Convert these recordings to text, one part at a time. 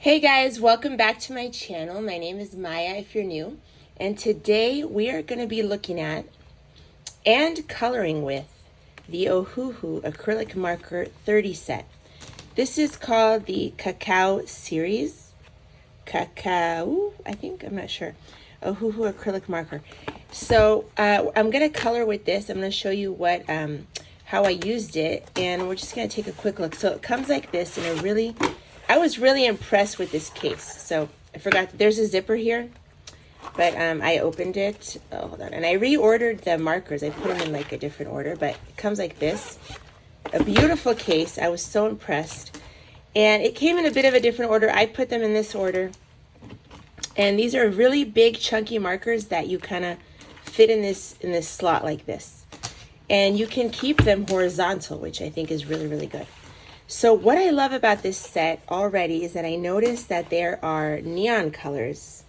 Hey guys, welcome back to my channel. My name is Maya if you're new, and today we are going to be looking at and coloring with the Ohuhu acrylic marker 30 set. This is called the Cacao series. Cacao, I think, I'm not sure. Ohuhu acrylic marker. So I'm going to color with this. I'm going to show you how I used it, and we're just going to take a quick look. So it comes like this in a I was really impressed with this case. So I forgot, there's a zipper here, but I opened it. Oh, hold on. And I reordered the markers. I put them in like a different order, but it comes like this. A beautiful case. I was so impressed. And it came in a bit of a different order. I put them in this order. And these are really big, chunky markers that you kind of fit in this slot like this. And you can keep them horizontal, which I think is really, really good. So what I love about this set already is that I noticed that there are neon colors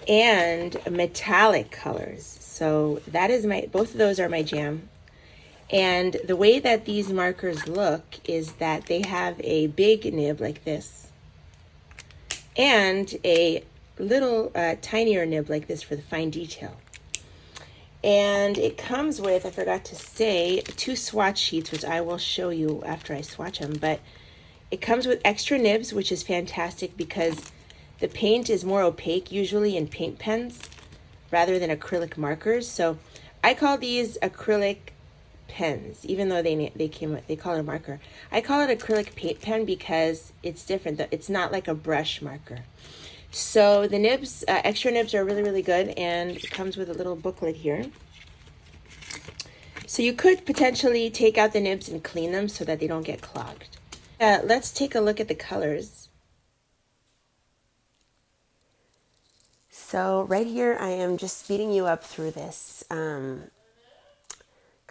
and metallic colors. So that is both of those are my jam. And the way that these markers look is that they have a big nib like this and a little tinier nib like this for the fine detail. And it comes with, I forgot to say, 2 swatch sheets, which I will show you after I swatch them. But it comes with extra nibs, which is fantastic because the paint is more opaque usually in paint pens rather than acrylic markers. So I call these acrylic pens, even though they call it a marker. I call it acrylic paint pen because it's different. It's not like a brush marker. So the nibs, extra nibs are really, really good, and it comes with a little booklet here. So you could potentially take out the nibs and clean them so that they don't get clogged. Let's take a look at the colors. So right here, I am just speeding you up through this because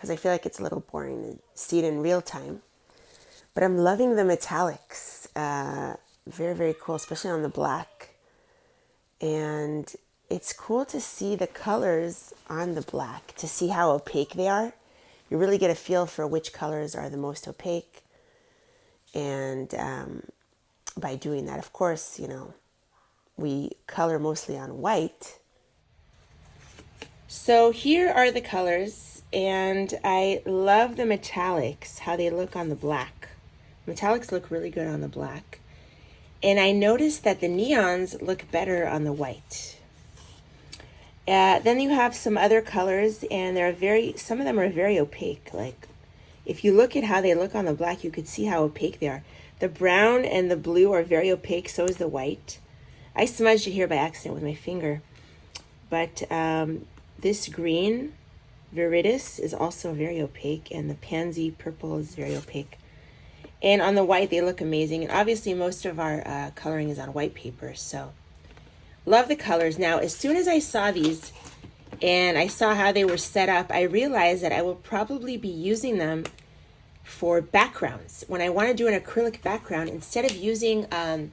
I feel like it's a little boring to see it in real time. But I'm loving the metallics. Very, very cool, especially on the black. And it's cool to see the colors on the black, to see how opaque they are. You really get a feel for which colors are the most opaque. And by doing that, of course, we color mostly on white. So here are the colors, and I love the metallics, how they look on the black. Metallics look really good on the black. And I noticed that the neons look better on the white. Then you have some other colors, and some of them are very opaque. Like, if you look at how they look on the black, you could see how opaque they are. The brown and the blue are very opaque, so is the white. I smudged it here by accident with my finger. But this green, viridis, is also very opaque, and the pansy purple is very opaque. And on the white, they look amazing. And obviously, most of our coloring is on white paper. So, love the colors. Now, as soon as I saw these and I saw how they were set up, I realized that I will probably be using them for backgrounds. When I want to do an acrylic background, instead of using a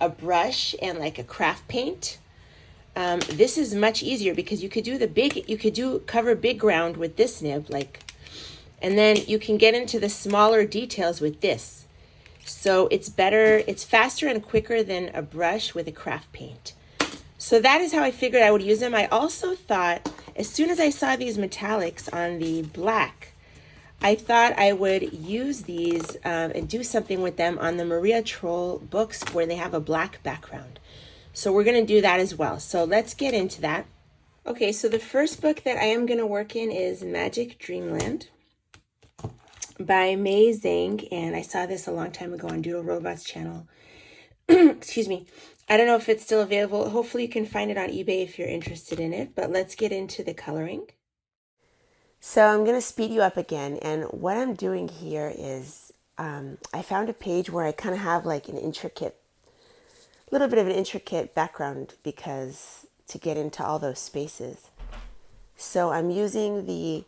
brush and like a craft paint, this is much easier because you could cover big ground with this nib, and then you can get into the smaller details with this. So it's faster and quicker than a brush with a craft paint. So that is how I figured I would use them. I also thought, as soon as I saw these metallics on the black, I thought I would use these and do something with them on the Maria Troll books where they have a black background. So we're going to do that as well. So let's get into that. Okay, so the first book that I am going to work in is Magic Dreamland by May Zhang, and I saw this a long time ago on Doodle Robot's channel. Excuse me. I don't know if it's still available. Hopefully you can find it on eBay if you're interested in it, but let's get into the coloring. So I'm going to speed you up again, and what I'm doing here is I found a page where I kind of have like little bit of an intricate background to get into all those spaces. So I'm using the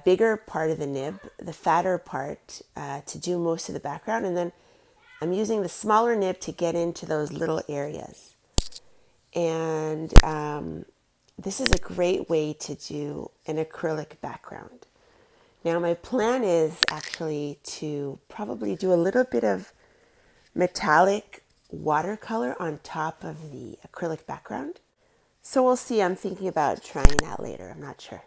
bigger part of the nib, the fatter part, to do most of the background. And then I'm using the smaller nib to get into those little areas. And this is a great way to do an acrylic background. Now my plan is actually to probably do a little bit of metallic watercolor on top of the acrylic background. So we'll see. I'm thinking about trying that later. I'm not sure.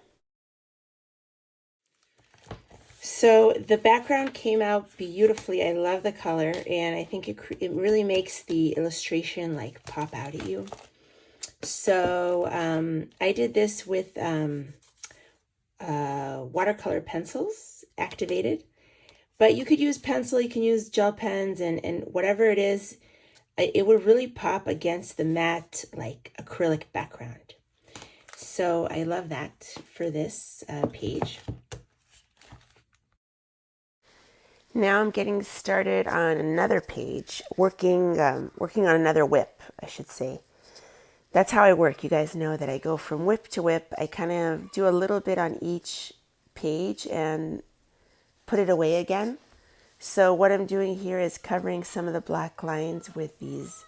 So the background came out beautifully. I love the color, and I think it really makes the illustration like pop out at you. So I did this with watercolor pencils activated, but you could use pencil, you can use gel pens, and whatever it is, it would really pop against the matte like acrylic background. So I love that for this page. Now I'm getting started on another page, working on another whip, I should say. That's how I work. You guys know that I go from whip to whip. I kind of do a little bit on each page and put it away again. So what I'm doing here is covering some of the black lines with these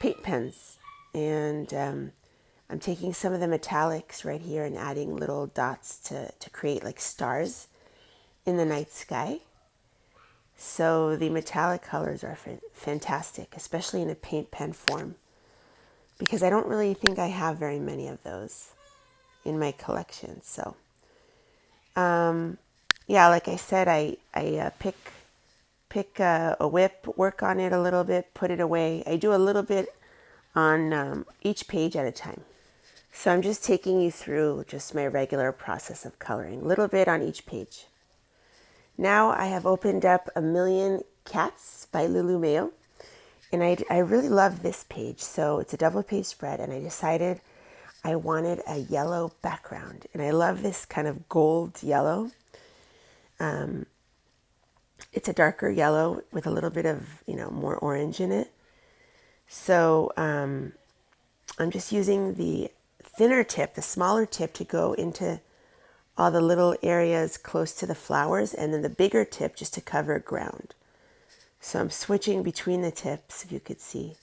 paint pens. And I'm taking some of the metallics right here and adding little dots to create like stars in the night sky. So the metallic colors are fantastic, especially in a paint pen form, because I don't really think I have very many of those in my collection. So, yeah, like I said, I pick a whip, work on it a little bit, put it away. I do a little bit on each page at a time. So I'm just taking you through just my regular process of coloring, a little bit on each page. Now I have opened up A Million Cats by Lulu Mayo, and I really love this page. So it's a double page spread, and I decided I wanted a yellow background, and I love this kind of gold yellow. It's a darker yellow with a little bit of, more orange in it. So I'm just using the thinner tip, the smaller tip, to go into all the little areas close to the flowers, and then the bigger tip just to cover ground. So I'm switching between the tips, if you could see.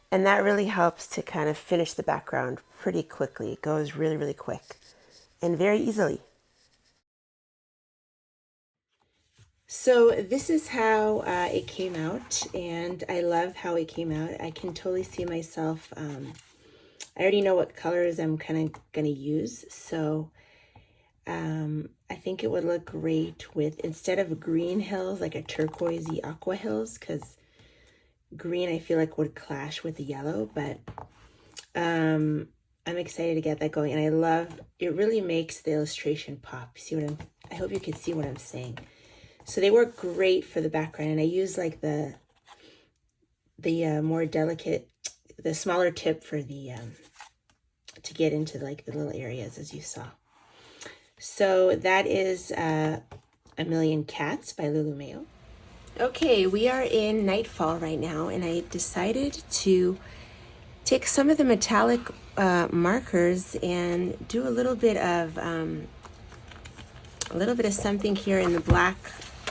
And that really helps to kind of finish the background pretty quickly. It goes really, really quick and very easily. So this is how it came out, and I love how it came out. I can totally see myself. I already know what colors I'm kind of going to use, so I think it would look great with, instead of green hills, like a turquoisey aqua hills, because green I feel like would clash with the yellow, but I'm excited to get that going, and I love, it really makes the illustration pop. See what I hope you can see what I'm saying. So they work great for the background, and I use like the more delicate, the smaller tip for the to get into like the little areas, as you saw. So that is A Million Cats by Lulu Mayo. Okay, we are in Nightfall right now, and I decided to take some of the metallic markers and do a little bit of something here in the black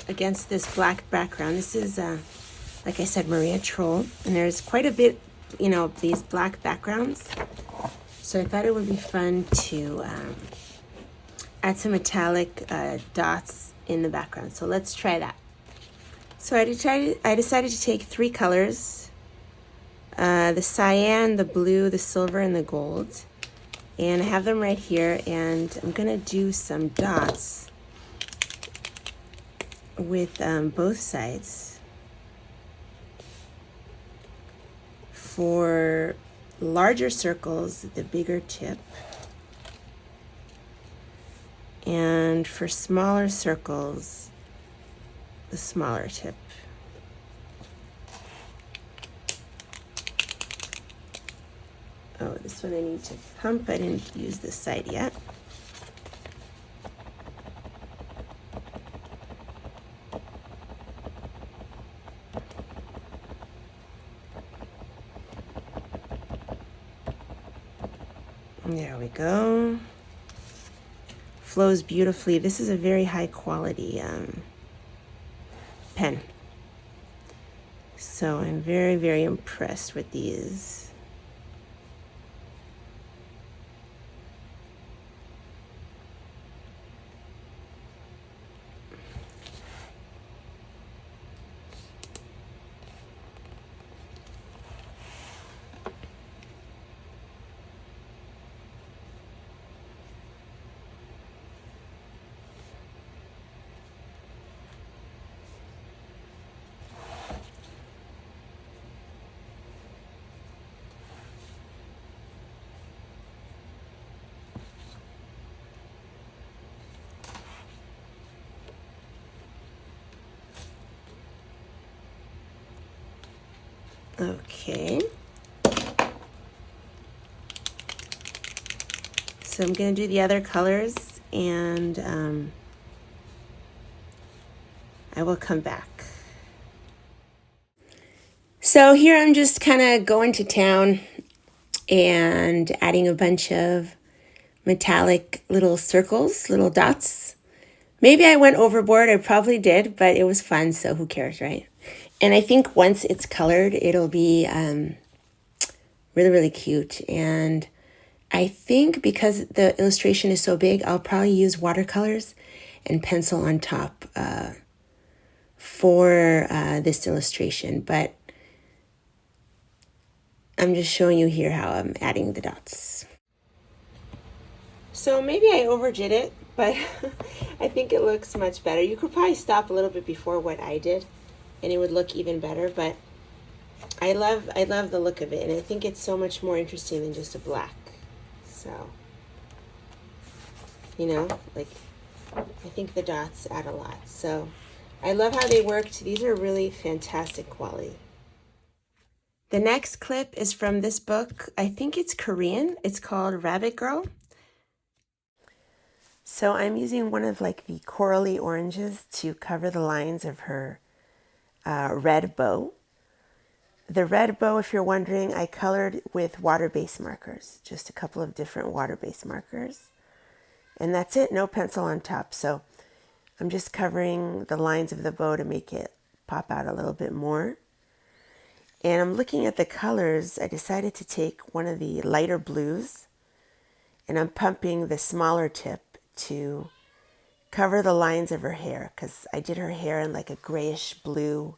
against this black background. This is, like I said, Maria Troll, and there's quite a bit, of these black backgrounds. So I thought it would be fun to add some metallic dots in the background. So let's try that. So I decided to take 3 colors, the cyan, the blue, the silver, and the gold. And I have them right here, and I'm gonna do some dots with both sides for larger circles, the bigger tip, and for smaller circles, the smaller tip. Oh, this one I need to pump. I didn't use this side yet. There we go. Flows beautifully. This is a very high quality pen. So I'm very, very impressed with these. Okay. So I'm going to do the other colors, and I will come back. So here I'm just kind of going to town and adding a bunch of metallic little circles, little dots. Maybe I went overboard. I probably did, but it was fun, so who cares, right? And I think once it's colored, it'll be really, really cute. And I think because the illustration is so big, I'll probably use watercolors and pencil on top for this illustration. But I'm just showing you here how I'm adding the dots. So maybe I overdid it, but I think it looks much better. You could probably stop a little bit before what I did, and it would look even better. But I love the look of it, and I think it's so much more interesting than just a black. So, you know, like, I think the dots add a lot. So I love how they worked. These are really fantastic quality. The next clip is from this book. I think it's Korean. It's called Rabbit Girl. So I'm using one of like the corally oranges to cover the lines of her red bow. The red bow, if you're wondering, I colored with water-based markers, just a couple of different water-based markers. And that's it, no pencil on top. So I'm just covering the lines of the bow to make it pop out a little bit more. And I'm looking at the colors. I decided to take one of the lighter blues, and I'm pumping the smaller tip to cover the lines of her hair, because I did her hair in like a grayish blue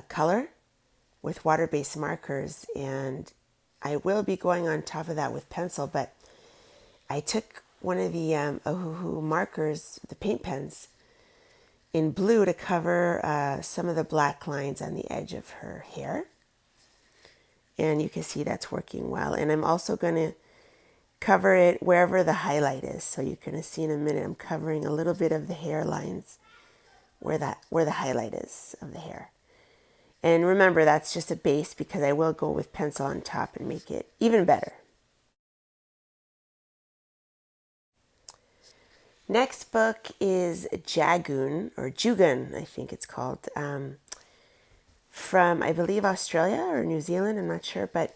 color with water-based markers, and I will be going on top of that with pencil, but I took one of the Ohuhu markers, the paint pens, in blue to cover some of the black lines on the edge of her hair. And you can see that's working well. And I'm also going to cover it wherever the highlight is. So you're going to see in a minute, I'm covering a little bit of the hair lines where the highlight is of the hair. And remember, that's just a base, because I will go with pencil on top and make it even better. Next book is Jagun, or Jugun, I think it's called, from, I believe, Australia or New Zealand, I'm not sure, but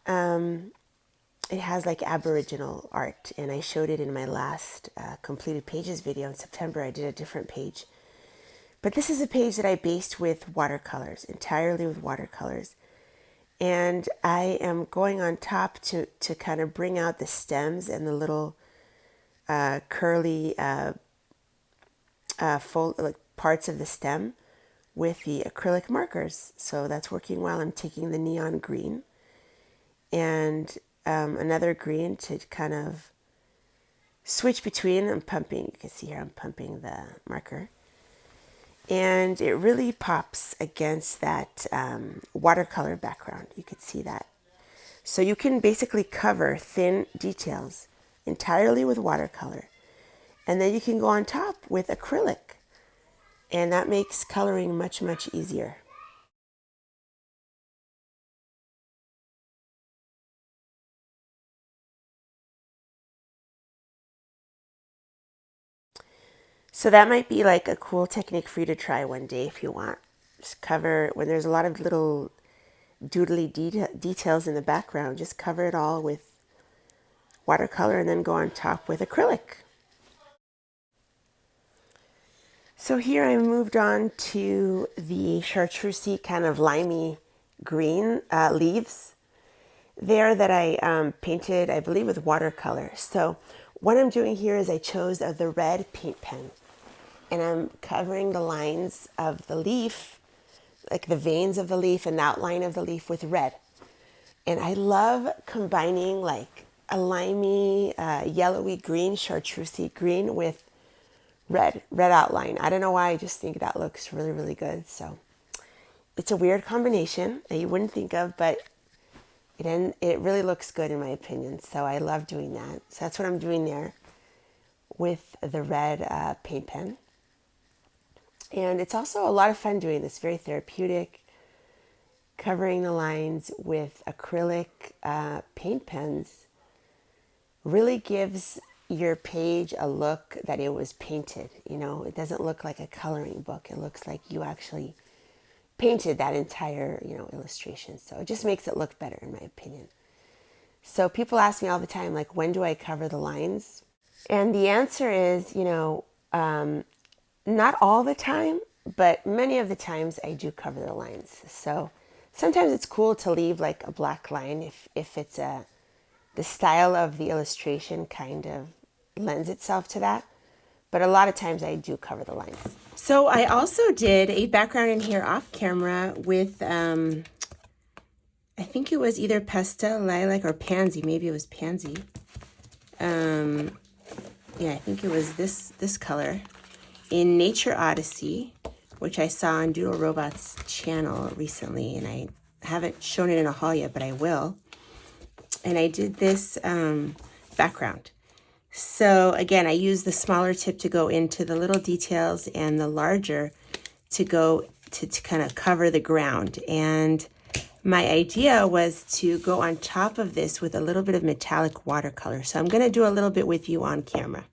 it has like Aboriginal art, and I showed it in my last completed pages video in September. I did a different page. But this is a page that I based with watercolors, entirely with watercolors. And I am going on top to kind of bring out the stems and the little curly like parts of the stem with the acrylic markers. So that's working well. I'm taking the neon green and another green to kind of switch between. I'm pumping, you can see here I'm pumping the marker. And it really pops against that watercolor background. You could see that. So you can basically cover thin details entirely with watercolor. And then you can go on top with acrylic. And that makes coloring much, much easier. So that might be like a cool technique for you to try one day if you want. Just cover, when there's a lot of little doodly details in the background, just cover it all with watercolor and then go on top with acrylic. So here I moved on to the chartreusey kind of limey green leaves there that I painted, I believe, with watercolor. So what I'm doing here is I chose the red paint pen, and I'm covering the lines of the leaf, like the veins of the leaf and the outline of the leaf, with red. And I love combining like a limey, yellowy green, chartreusey green with red outline. I don't know why, I just think that looks really, really good. So it's a weird combination that you wouldn't think of, but it really looks good in my opinion. So I love doing that. So that's what I'm doing there with the red paint pen. And it's also a lot of fun doing this, very therapeutic. covering the lines with acrylic paint pens really gives your page a look that it was painted. You know, it doesn't look like a coloring book. It looks like you actually painted that entire, you know, illustration. So it just makes it look better, in my opinion. So people ask me all the time, like, when do I cover the lines? And the answer is, you know, not all the time, but many of the times I do cover the lines. So sometimes it's cool to leave like a black line if it's the style of the illustration kind of lends itself to that. But a lot of times I do cover the lines. So I also did a background in here off camera with, I think it was either pastel, lilac, or pansy. Maybe it was pansy. Yeah, I think it was this color in Nature Odyssey, which I saw on Doodle Robot's channel recently, and I haven't shown it in a haul yet, but I will. And I did this background. So again, I used the smaller tip to go into the little details and the larger to go to kind of cover the ground. And my idea was to go on top of this with a little bit of metallic watercolor. So I'm going to do a little bit with you on camera.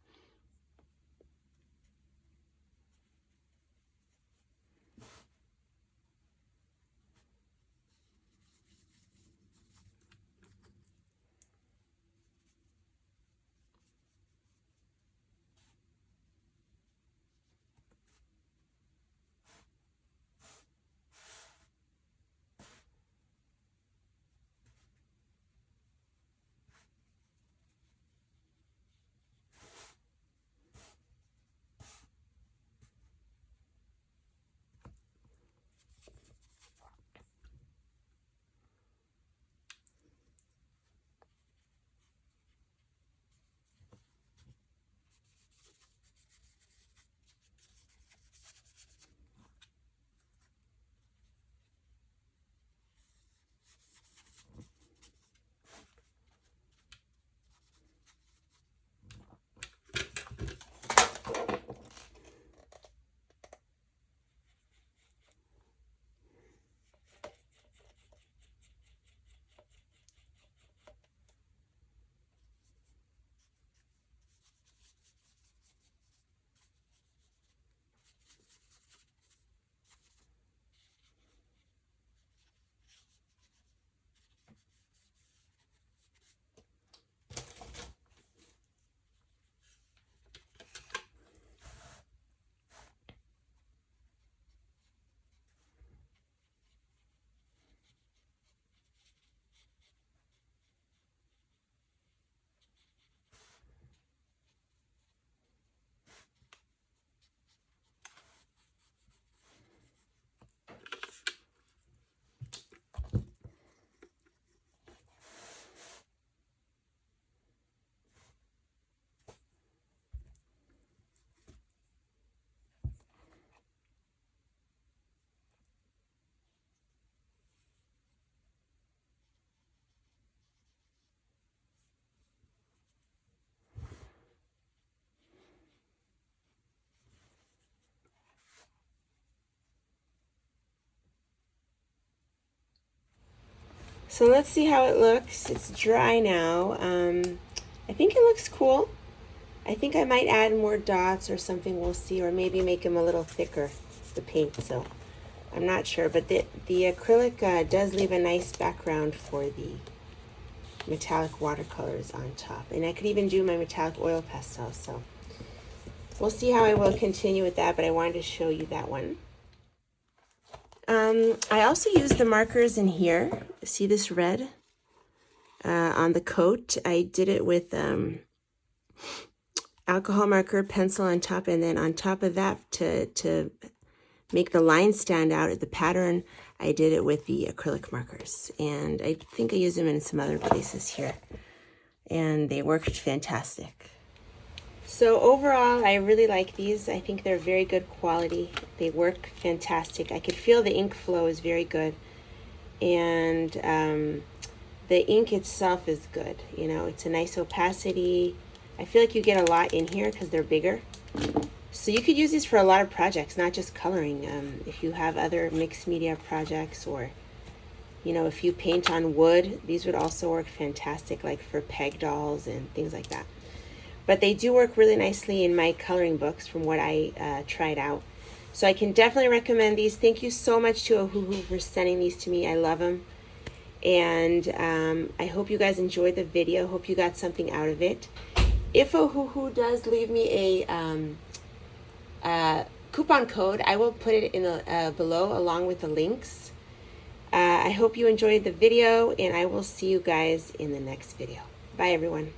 So let's see how it looks. It's dry now. I think it looks cool. I think I might add more dots or something, we'll see, or maybe make them a little thicker, the paint, so I'm not sure. But the acrylic does leave a nice background for the metallic watercolors on top. And I could even do my metallic oil pastel, so we'll see how I will continue with that, but I wanted to show you that one. I also used the markers in here. See this red on the coat? I did it with alcohol marker, pencil on top, and then on top of that, to make the line stand out at the pattern, I did it with the acrylic markers. And I think I used them in some other places here. And they worked fantastic. So overall, I really like these. I think they're very good quality. They work fantastic. I could feel the ink flow is very good. And the ink itself is good. You know, it's a nice opacity. I feel like you get a lot in here because they're bigger. So you could use these for a lot of projects, not just coloring. If you have other mixed media projects or You know, if you paint on wood, these would also work fantastic, like for peg dolls and things like that. But they do work really nicely in my coloring books from what I tried out. So I can definitely recommend these. Thank you so much to Ohuhu for sending these to me. I love them. And I hope you guys enjoyed the video. Hope you got something out of it. If Ohuhu does leave me a coupon code, I will put it in below along with the links. I hope you enjoyed the video, and I will see you guys in the next video. Bye, everyone.